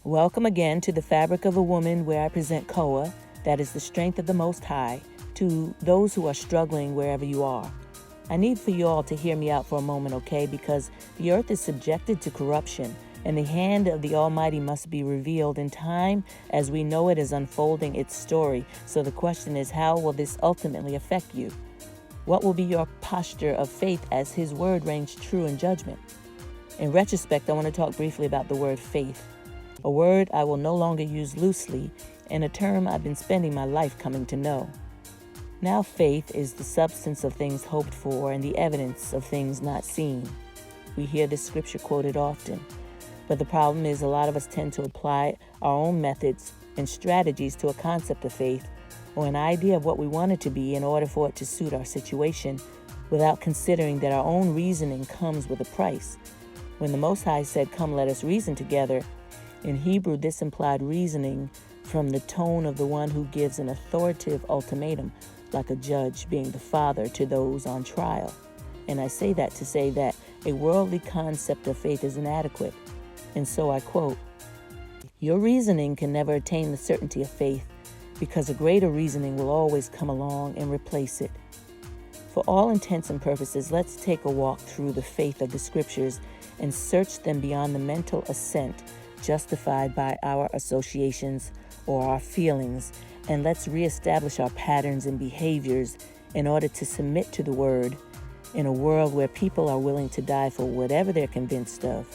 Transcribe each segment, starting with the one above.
Welcome again to the Fabric of a Woman, where I present KoAh, that is the strength of the Most High, to those who are struggling wherever you are. I need for you all to hear me out for a moment, okay? Because the earth is subjected to corruption, and the hand of the Almighty must be revealed in time as we know it is unfolding its story. So the question is, how will this ultimately affect you? What will be your posture of faith as His word reigns true in judgment? In retrospect, I want to talk briefly about the word faith, a word I will no longer use loosely, and a term I've been spending my life coming to know. Now faith is the substance of things hoped for and the evidence of things not seen. We hear this scripture quoted often, but the problem is a lot of us tend to apply our own methods and strategies to a concept of faith or an idea of what we want it to be in order for it to suit our situation, without considering that our own reasoning comes with a price. When the Most High said, "Come, let us reason together," in Hebrew, this implied reasoning from the tone of the one who gives an authoritative ultimatum, like a judge being the father to those on trial. And I say that to say that a worldly concept of faith is inadequate. And so I quote, "Your reasoning can never attain the certainty of faith, because a greater reasoning will always come along and replace it." For all intents and purposes, let's take a walk through the faith of the scriptures and search them beyond the mental assent justified by our associations or our feelings, and let's reestablish our patterns and behaviors in order to submit to the word in a world where people are willing to die for whatever they're convinced of,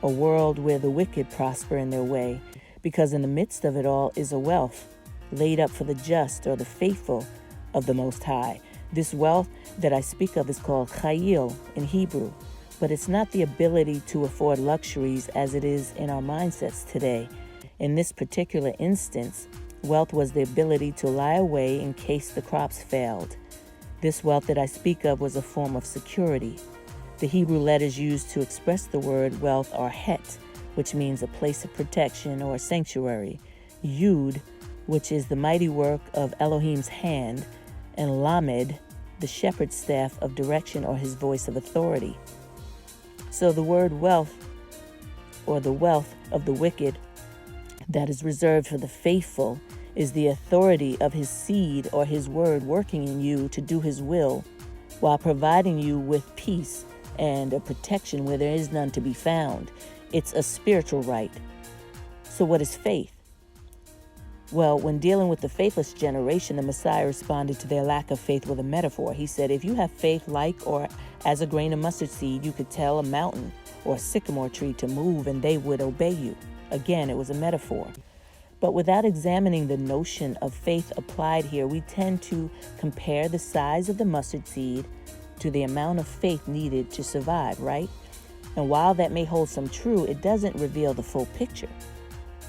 a world where the wicked prosper in their way, because in the midst of it all is a wealth laid up for the just or the faithful of the Most High. This wealth that I speak of is called Chayil in Hebrew, but it's not the ability to afford luxuries as it is in our mindsets today. In this particular instance, wealth was the ability to lie away in case the crops failed. This wealth that I speak of was a form of security. The Hebrew letters used to express the word wealth are het, which means a place of protection or sanctuary, Yud, which is the mighty work of Elohim's hand, and Lamed, the shepherd's staff of direction or his voice of authority. So the word wealth, or the wealth of the wicked that is reserved for the faithful, is the authority of his seed or his word working in you to do his will while providing you with peace and a protection where there is none to be found. It's a spiritual right. So what is faith? Well, when dealing with the faithless generation, the Messiah responded to their lack of faith with a metaphor. He said, if you have faith like or as a grain of mustard seed, you could tell a mountain or a sycamore tree to move and they would obey you. Again, it was a metaphor. But without examining the notion of faith applied here, we tend to compare the size of the mustard seed to the amount of faith needed to survive, right? And while that may hold some true, it doesn't reveal the full picture.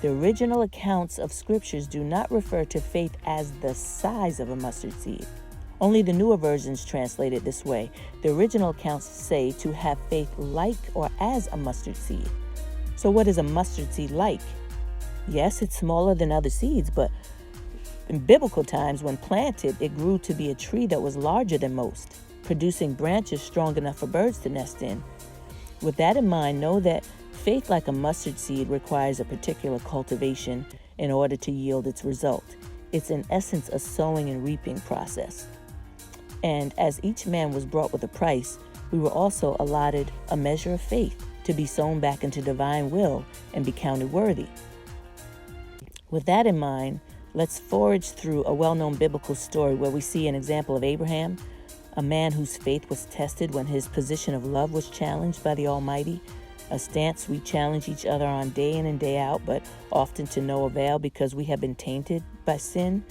The original accounts of scriptures do not refer to faith as the size of a mustard seed. Only the newer versions translate it this way. The original accounts say to have faith like or as a mustard seed. So what is a mustard seed like? Yes, it's smaller than other seeds, but in biblical times, when planted, it grew to be a tree that was larger than most, producing branches strong enough for birds to nest in. With that in mind, know that faith like a mustard seed requires a particular cultivation in order to yield its result. It's in essence a sowing and reaping process. And as each man was brought with a price, we were also allotted a measure of faith to be sown back into divine will and be counted worthy. With that in mind, let's forage through a well-known biblical story where we see an example of Abraham, a man whose faith was tested when his position of love was challenged by the Almighty, a stance we challenge each other on day in and day out, but often to no avail because we have been tainted by sin.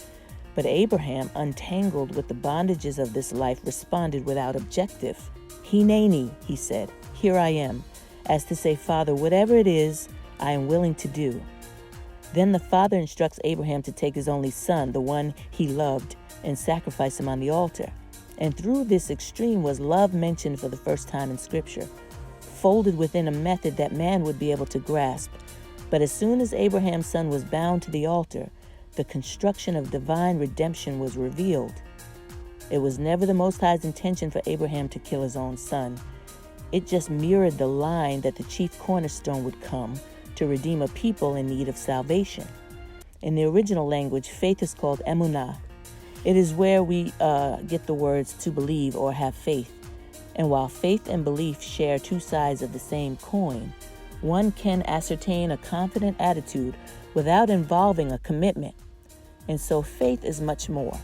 But Abraham, untangled with the bondages of this life, responded without objective. Hineni, he said, here I am, as to say, Father, whatever it is, I am willing to do. Then the father instructs Abraham to take his only son, the one he loved, and sacrifice him on the altar. And through this extreme was love mentioned for the first time in Scripture, folded within a method that man would be able to grasp. But as soon as Abraham's son was bound to the altar, the construction of divine redemption was revealed. It was never the Most High's intention for Abraham to kill his own son. It just mirrored the line that the chief cornerstone would come to redeem a people in need of salvation. In the original language, faith is called Emunah. It is where we get the words to believe or have faith. And while faith and belief share two sides of the same coin, one can ascertain a confident attitude without involving a commitment. And so faith is much more.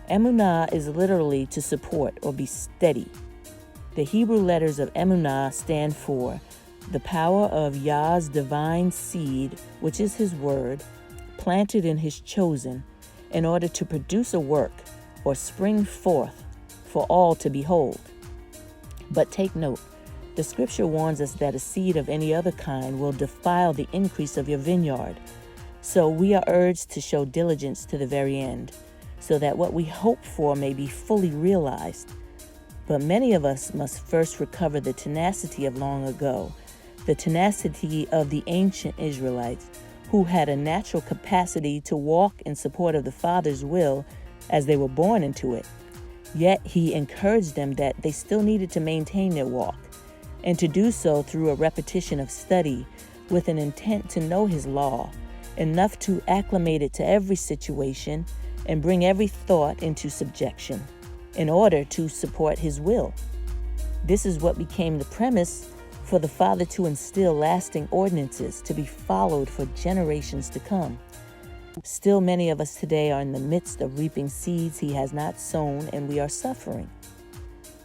Emunah is literally to support or be steady. The Hebrew letters of Emunah stand for the power of Yah's divine seed, which is his word, planted in his chosen, in order to produce a work or spring forth for all to behold. But take note, the scripture warns us that a seed of any other kind will defile the increase of your vineyard. So we are urged to show diligence to the very end, so that what we hope for may be fully realized. But many of us must first recover the tenacity of long ago, the tenacity of the ancient Israelites, who had a natural capacity to walk in support of the Father's will as they were born into it. Yet he encouraged them that they still needed to maintain their walk, and to do so through a repetition of study with an intent to know his law, enough to acclimate it to every situation and bring every thought into subjection in order to support his will. This is what became the premise for the Father to instill lasting ordinances to be followed for generations to come. Still, many of us today are in the midst of reaping seeds he has not sown, and we are suffering.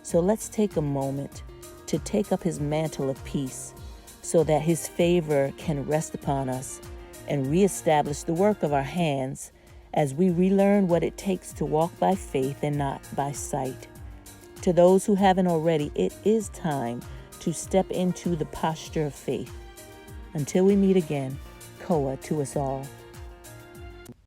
So let's take a moment to take up his mantle of peace so that his favor can rest upon us and reestablish the work of our hands as we relearn what it takes to walk by faith and not by sight. To those who haven't already, it is time to step into the posture of faith. Until we meet again, KoAh to us all.